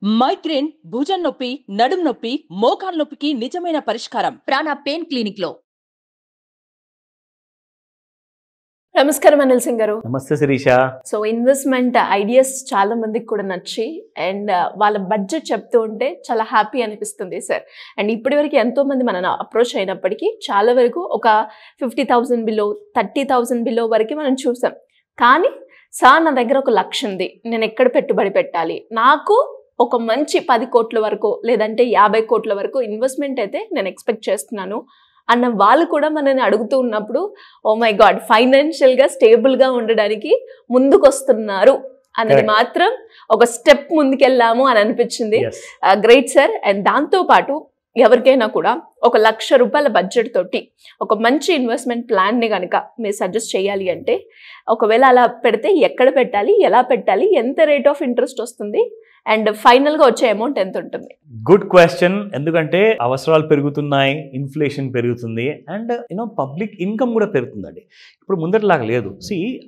Migraine, భుజం నొప్పి, నడుం నొప్పి, మోకాలు నొప్పికి నిజమైన పరిష్కారం ప్రాణ పెయిన్ క్లినిక్ లో. నమస్కారం అనిల్ సింగ్ గారు. నమస్తే శిరీష. సో ఇన్వెస్ట్మెంట్ ఐడియాస్ చాలా మందికి కూడా నచ్చి అండ్ వాళ్ళ బడ్జెట్ చెప్తూ ఉంటే చాలా హ్యాపీ అనిపిస్తుంది సార్. అండ్ ఇప్పటి వరకు ఎంతో మంది మనల్ని అప్రోచ్ అయినప్పటికీ చాలా వరకు ఒక 50,000 బిలో 30,000 బిలో వరకు మనం చూసాం. కానీ సార్ నా దగ్గర ఒక లక్ష్యం ఉంది, నేను ఎక్కడ పెట్టుబడి పెట్టాలి, నాకు ఒక మంచి 10 కోట్ల వరకు లేదంటే 50 కోట్ల వరకు ఇన్వెస్ట్మెంట్ అయితే నేను ఎక్స్పెక్ట్ చేస్తున్నాను అన్న వాళ్ళు కూడా మనల్ని అడుగుతూ ఉన్నప్పుడు ఓ మై గాడ్, ఫైనాన్షియల్గా స్టేబుల్గా ఉండడానికి ముందుకు వస్తున్నారు అనేది మాత్రం ఒక స్టెప్ ముందుకెళ్ళాము అని అనిపించింది. Great sir. అండ్ దాంతోపాటు ఎవరికైనా కూడా ఒక ₹1,00,000 బడ్జెట్ తోటి ఒక మంచి ఇన్వెస్ట్మెంట్ ప్లాన్ని కనుక మీరు సజెస్ట్ చేయాలి అంటే ఒకవేళ అలా పెడితే ఎక్కడ పెట్టాలి, ఎలా పెట్టాలి, ఎంత రేట్ ఆఫ్ ఇంట్రెస్ట్ వస్తుంది అండ్ ఫైనల్గా వచ్చే అమౌంట్ ఎంత ఉంటుంది? Good question. ఎందుకంటే అవసరాలు పెరుగుతున్నాయి, ఇన్ఫ్లేషన్ పెరుగుతుంది అండ్ పబ్లిక్ ఇన్కమ్ కూడా పెరుగుతుందండి. ఇప్పుడు ముందటిలాగా లేదు.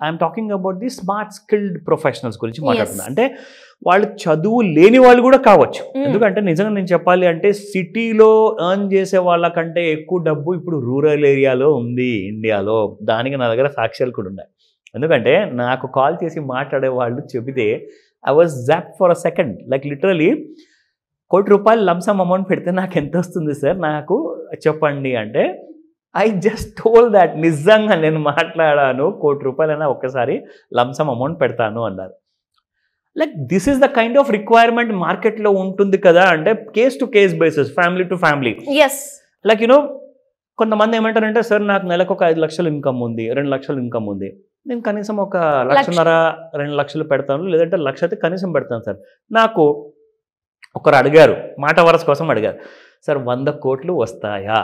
I'm talking about the smart skilled professionals గురించి మాట్లాడుతున్నా. అంటే వాళ్ళు చదువు లేని వాళ్ళు కూడా కావచ్చు. ఎందుకంటే నిజంగా నేను చెప్పాలి అంటే సిటీలో ఎర్న్ చేసే వాళ్ళకంటే ఎక్కువ డబ్బు ఇప్పుడు రూరల్ ఏరియాలో ఉంది ఇండియాలో. దానికి నా దగ్గర సాక్ష్యాలు కూడా ఉన్నాయి. ఎందుకంటే నాకు కాల్ చేసి మాట్లాడే వాళ్ళు చెబితే I was zapped for a second. Like literally, ₹1,00,000 lump sum amount పెడితే నాకు ఎంత వస్తుంది సార్, నాకు చెప్పండి అంటే ఐ జస్ట్ టోల్ దాట్ నిజంగా నేను మాట్లాడాను, ₹1,00,000 అయినా ఒక్కసారి లంసమ్ అమౌంట్ పెడతాను అన్నారు. Like this is the kind of requirement మార్కెట్లో ఉంటుంది కదా. అంటే case to case basis, family to family. Like కొంతమంది ఏమంటారంటే సార్ నాకు నెలకు ఒక 5 లక్షలు ఇన్కమ్ ఉంది, 2 లక్షలు ఇన్కమ్ ఉంది, నేను కనీసం ఒక 1,50,000 2 లక్షలు పెడతాను, లేదంటే 1,00,000 అయితే కనీసం పెడతాను సార్. నాకు ఒకరు అడిగారు, మాట వరస కోసం అడిగారు, సార్ 100 కోట్లు వస్తాయా,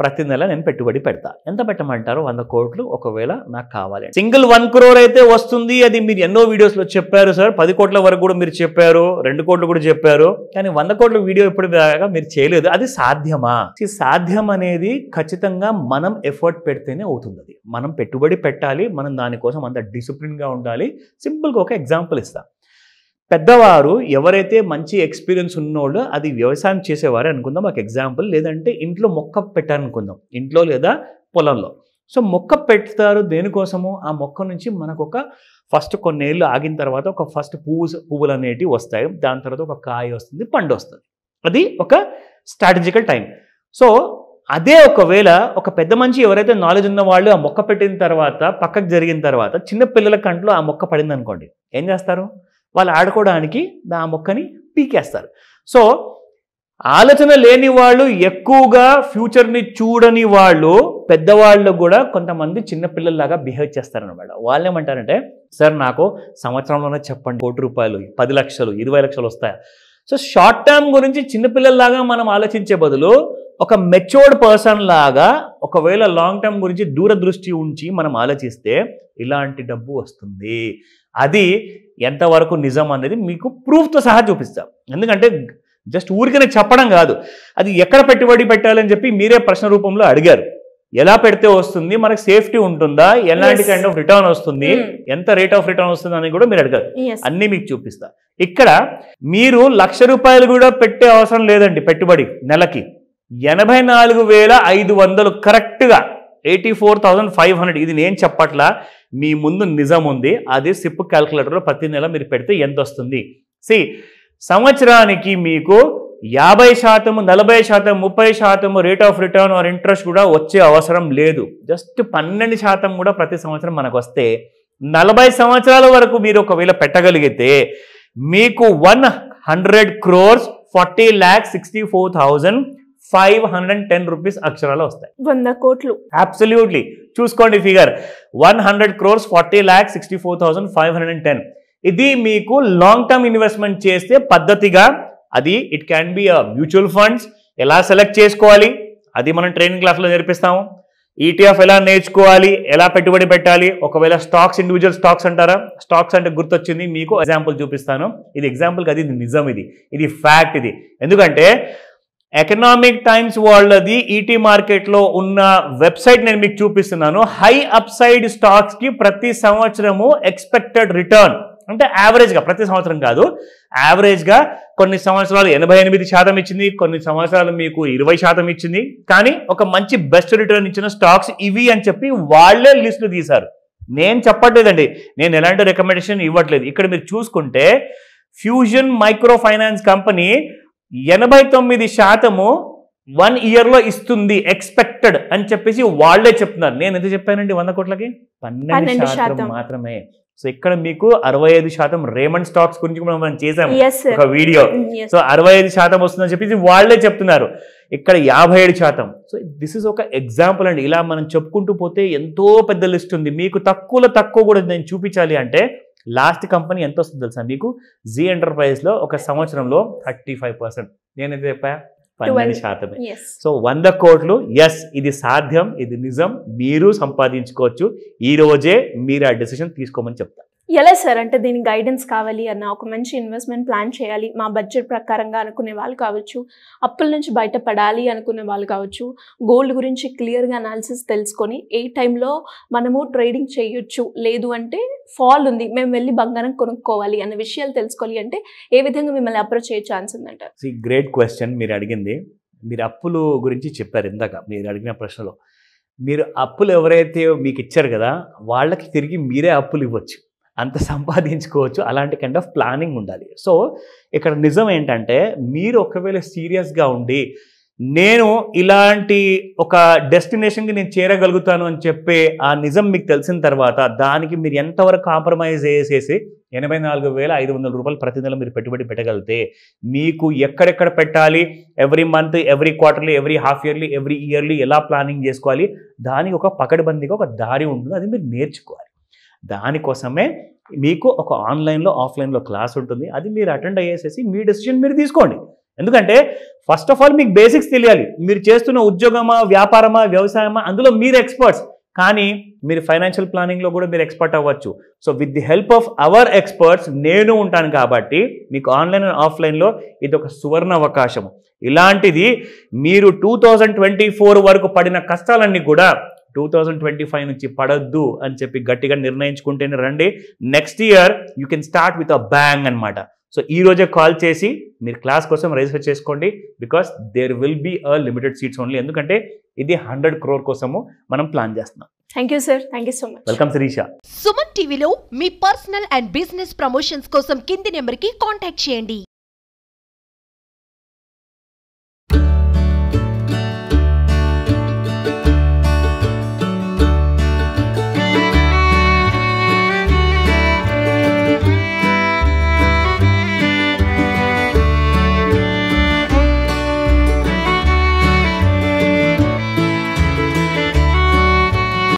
ప్రతి నెల నేను పెట్టుబడి పెడతా, ఎంత పెట్టమంటారు? 100 కోట్లు ఒకవేళ నాకు కావాలి. సింగిల్ 1 crore అయితే వస్తుంది. అది మీరు ఎన్నో వీడియోస్లో చెప్పారు సార్. 10 కోట్ల వరకు కూడా మీరు చెప్పారు, 2 కోట్లు కూడా చెప్పారు. కానీ 100 కోట్ల వీడియో ఎప్పుడు దాకా మీరు చేయలేదు. అది సాధ్యమా? సాధ్యం అనేది ఖచ్చితంగా మనం ఎఫర్ట్ పెడితేనే అవుతుంది. అది మనం పెట్టుబడి పెట్టాలి, మనం దానికోసం అంత డిసిప్లిన్గా ఉండాలి. సింపుల్గా ఒక ఎగ్జాంపుల్ ఇస్తా. పెద్దవారు ఎవరైతే మంచి ఎక్స్పీరియన్స్ ఉన్నోళ్ళు, అది వ్యవసాయం చేసేవారే అనుకుందాం ఒక ఎగ్జాంపుల్, లేదంటే ఇంట్లో మొక్క పెట్టారనుకుందాం, ఇంట్లో లేదా పొలంలో. సో మొక్క పెడతారు దేనికోసము? ఆ మొక్క నుంచి మనకు ఒక ఫస్ట్ కొన్నేళ్ళు ఆగిన తర్వాత ఒక ఫస్ట్ పువ్వులు అనేటివి వస్తాయి, దాని తర్వాత ఒక కాయ వస్తుంది, పండు వస్తుంది. అది ఒక స్ట్రాటజికల్ టైం. సో అదే ఒకవేళ ఒక పెద్ద మనిషి ఎవరైతే నాలెడ్జ్ ఉన్న వాళ్ళు ఆ మొక్క పెట్టిన తర్వాత పక్కకు జరిగిన తర్వాత చిన్న పిల్లల కంట్లో ఆ మొక్క పడింది అనుకోండి, ఏం చేస్తారు? వాళ్ళు ఆడుకోవడానికి ఆ మొక్కని పీకేస్తారు. సో ఆలోచన లేని వాళ్ళు, ఎక్కువగా ఫ్యూచర్ని చూడని వాళ్ళు, పెద్దవాళ్ళు కూడా కొంతమంది చిన్నపిల్లల్లాగా బిహేవ్ చేస్తారనమాట. వాళ్ళు ఏమంటారంటే సార్ నాకు సంవత్సరంలోనే చెప్పండి, ₹1,00,000 10 లక్షలు 20 లక్షలు వస్తాయా? సో షార్ట్ టర్మ్ గురించి చిన్నపిల్లల్లాగా మనం ఆలోచించే బదులు ఒక మెచ్యూర్డ్ పర్సన్ లాగా ఒకవేళ లాంగ్ టర్మ్ గురించి దూరదృష్టి ఉంచి మనం ఆలోచిస్తే ఇలాంటి డబ్బు వస్తుంది. అది ఎంతవరకు నిజం అనేది మీకు ప్రూఫ్తో సహా చూపిస్తాం. ఎందుకంటే జస్ట్ ఊరికనే చెప్పడం కాదు, అది ఎక్కడ పెట్టుబడి పెట్టాలని చెప్పి మీరే ప్రశ్న రూపంలో అడిగారు. ఎలా పెడితే వస్తుంది, మనకు సేఫ్టీ ఉంటుందా, ఎలాంటి కైండ్ ఆఫ్ రిటర్న్ వస్తుంది, ఎంత రేట్ ఆఫ్ రిటర్న్ వస్తుంది అని కూడా మీరు అడిగారు. అన్నీ మీకు చూపిస్తా. ఇక్కడ మీరు ₹1,00,000 కూడా పెట్టే అవసరం లేదండి. పెట్టుబడి నెలకి 84,500 కరెక్ట్గా 84,500. ఇది నేను చెప్పట్లా, మీ ముందు నిజం ఉంది. అది సిప్ క్యాల్కులేటర్లో ప్రతి నెల మీరు పెడితే ఎంత వస్తుంది? సంవత్సరానికి మీకు 50%, 40%, 30% rate of return or interest కూడా వచ్చే అవసరం లేదు. జస్ట్ 12% కూడా ప్రతి సంవత్సరం మనకు వస్తే 40 సంవత్సరాల వరకు మీరు ఒకవేళ పెట్టగలిగితే మీకు 100 crores 40,64,510 రూపీస్ అక్షరాలు వస్తాయి. 100 కోట్లు. అబ్సల్యూట్లీ. చూసుకోండి ఫిగర్, 100 crores 40,64,510. ఇది మీకు లాంగ్ టర్మ్ ఇన్వెస్ట్మెంట్ చేస్తే పద్ధతిగా, అది it can be mutual funds. ఎలా సెలెక్ట్ చేసుకోవాలి అది మనం ట్రైనింగ్ క్లాస్లో నేర్పిస్తాము. ETF ఎలా నేర్చుకోవాలి, ఎలా పెట్టుబడి పెట్టాలి. ఒకవేళ స్టాక్స్, ఇండివిజువల్ స్టాక్స్ అంటారా? స్టాక్స్ అంటే గుర్తొచ్చింది, మీకు ఎగ్జాంపుల్ చూపిస్తాను. ఇది ఎగ్జాంపుల్ కాదు, ఇది నిజం, ఇది ఫ్యాక్ట్. ఇది ఎందుకంటే ఎకనామిక్ టైమ్స్ వాళ్ళది ఈటీ మార్కెట్లో ఉన్న వెబ్సైట్ నేను మీకు చూపిస్తున్నాను. హై అప్సైడ్ స్టాక్స్కి ప్రతి సంవత్సరము ఎక్స్పెక్టెడ్ రిటర్న్ అంటే యావరేజ్గా ప్రతి సంవత్సరం కాదు, యావరేజ్గా కొన్ని సంవత్సరాలు 88% ఇచ్చింది, కొన్ని సంవత్సరాలు మీకు 20% ఇచ్చింది. కానీ ఒక మంచి బెస్ట్ రిటర్న్ ఇచ్చిన స్టాక్స్ ఇవి అని చెప్పి వాళ్ళే లిస్టులు తీశారు. నేను చెప్పట్లేదండి, నేను ఎలాంటి రికమెండేషన్ ఇవ్వట్లేదు. ఇక్కడ మీరు చూసుకుంటే ఫ్యూజన్ మైక్రో ఫైనాన్స్ కంపెనీ 89% 1 yearలో ఇస్తుంది ఎక్స్పెక్టెడ్ అని చెప్పేసి వాళ్ళే చెప్తున్నారు. నేను ఎంత చెప్పానండి 100 కోట్లకి 12% మాత్రమే. సో ఇక్కడ మీకు 65% రేమండ్ స్టాక్స్ గురించి కూడా మనం చేసాము ఒక వీడియో. సో 65% వస్తుందని చెప్పేసి వాళ్ళే చెప్తున్నారు. ఇక్కడ 57%. సో దిస్ ఇస్ ఒక ఎగ్జాంపుల్ అండి. ఇలా మనం చెప్పుకుంటూ పోతే ఎంతో పెద్ద లిస్ట్ ఉంది. మీకు తక్కువ కూడా నేను చూపించాలి అంటే లాస్ట్ కంపెనీ ఎంత వస్తుంది తెలుసా మీకు? జీ ఎంటర్ప్రైజ్లో ఒక సంవత్సరంలో 35%. నేనైతే చెప్పా 12%. సో 100 కోట్లు, ఎస్ ఇది సాధ్యం, ఇది నిజం, మీరు సంపాదించుకోవచ్చు. ఈ రోజే మీరు ఆ డెసిషన్ తీసుకోమని చెప్తారు. ఎలా సార్ అంటే దీని గైడెన్స్ కావాలి అన్న, ఒక మంచి ఇన్వెస్ట్మెంట్ ప్లాన్ చేయాలి మా బడ్జెట్ ప్రకారంగా అనుకునే వాళ్ళు కావచ్చు, అప్పుల నుంచి బయటపడాలి అనుకునే వాళ్ళు కావచ్చు, గోల్డ్ గురించి క్లియర్గా అనాలిసిస్ తెలుసుకొని ఏ టైంలో మనము ట్రేడింగ్ చేయొచ్చు, లేదు అంటే ఫాల్ ఉంది మేము వెళ్ళి బంగారం కొనుక్కోవాలి అన్న విషయాలు తెలుసుకోవాలి అంటే ఏ విధంగా మిమ్మల్ని అప్రోచ్ అయ్యే ఛాన్స్ ఉందంట? గ్రేట్ క్వశ్చన్ మీరు అడిగింది. మీరు అప్పులు గురించి చెప్పారు ఇందాక మీరు అడిగిన ప్రశ్నలో. మీరు అప్పులు ఎవరైతే మీకు ఇచ్చారు కదా వాళ్ళకి తిరిగి మీరే అప్పులు ఇవ్వచ్చు, అంత సంపాదించుకోవచ్చు. అలాంటి కైండ్ ఆఫ్ ప్లానింగ్ ఉండాలి. సో ఇక్కడ నిజం ఏంటంటే మీరు ఒకవేళ సీరియస్గా ఉండి నేను ఇలాంటి ఒక డెస్టినేషన్కి నేను చేరగలుగుతాను అని చెప్పే ఆ నిజం మీకు తెలిసిన తర్వాత దానికి మీరు ఎంతవరకు కాంప్రమైజ్ చేసేసి 84,500 రూపాయలు ప్రతి నెల మీరు పెట్టుబడి పెట్టగలిగితే మీకు ఎక్కడెక్కడ పెట్టాలి, every month, every quarterly, every half yearly, every yearly ఎలా ప్లానింగ్ చేసుకోవాలి, దానికి ఒక పకడ్బందీగా ఒక దారి ఉంటుంది. అది మీరు నేర్చుకోవాలి. దానికోసమే మీకు ఒక ఆన్లైన్లో ఆఫ్లైన్లో క్లాస్ ఉంటుంది. అది మీరు అటెండ్ అయ్యేసేసి మీ డెసిషన్ మీరు తీసుకోండి. ఎందుకంటే ఫస్ట్ ఆఫ్ ఆల్ మీకు బేసిక్స్ తెలియాలి. మీరు చేస్తున్న ఉద్యోగమా, వ్యాపారమా, వ్యవసాయమా, అందులో మీరు ఎక్స్పర్ట్స్. కానీ మీరు ఫైనాన్షియల్ ప్లానింగ్లో కూడా మీరు ఎక్స్పర్ట్ అవ్వచ్చు. So with the help of our experts నేను ఉంటాను కాబట్టి మీకు ఆన్లైన్ అండ్ ఆఫ్లైన్లో ఇది ఒక సువర్ణ అవకాశం. ఇలాంటిది మీరు 2024 వరకు పడిన కష్టాలన్నీ కూడా 2025 నుంచి పడద్దు అని చెప్పి గట్టిగా నిర్ణయించుకుంటేనే రండి. Next year you can start with a bang అనమాట. సో ఈ రోజే కాల్ చేసి మీరు క్లాస్ కోసం రిజిస్టర్ చేసుకోండి. Because there will be a limited seats only. ఎందుకంటే ఇది 100 crore కోసము మనం ప్లాన్ చేస్తున్నాం. Thank you sir, thank you so much. Welcome Shirisha. Suman టీవీలో మీ పర్సనల్ అండ్ బిజినెస్ ప్రమోషన్స్ కోసం కింది నెంబర్కి కాంటాక్ట్ చేయండి.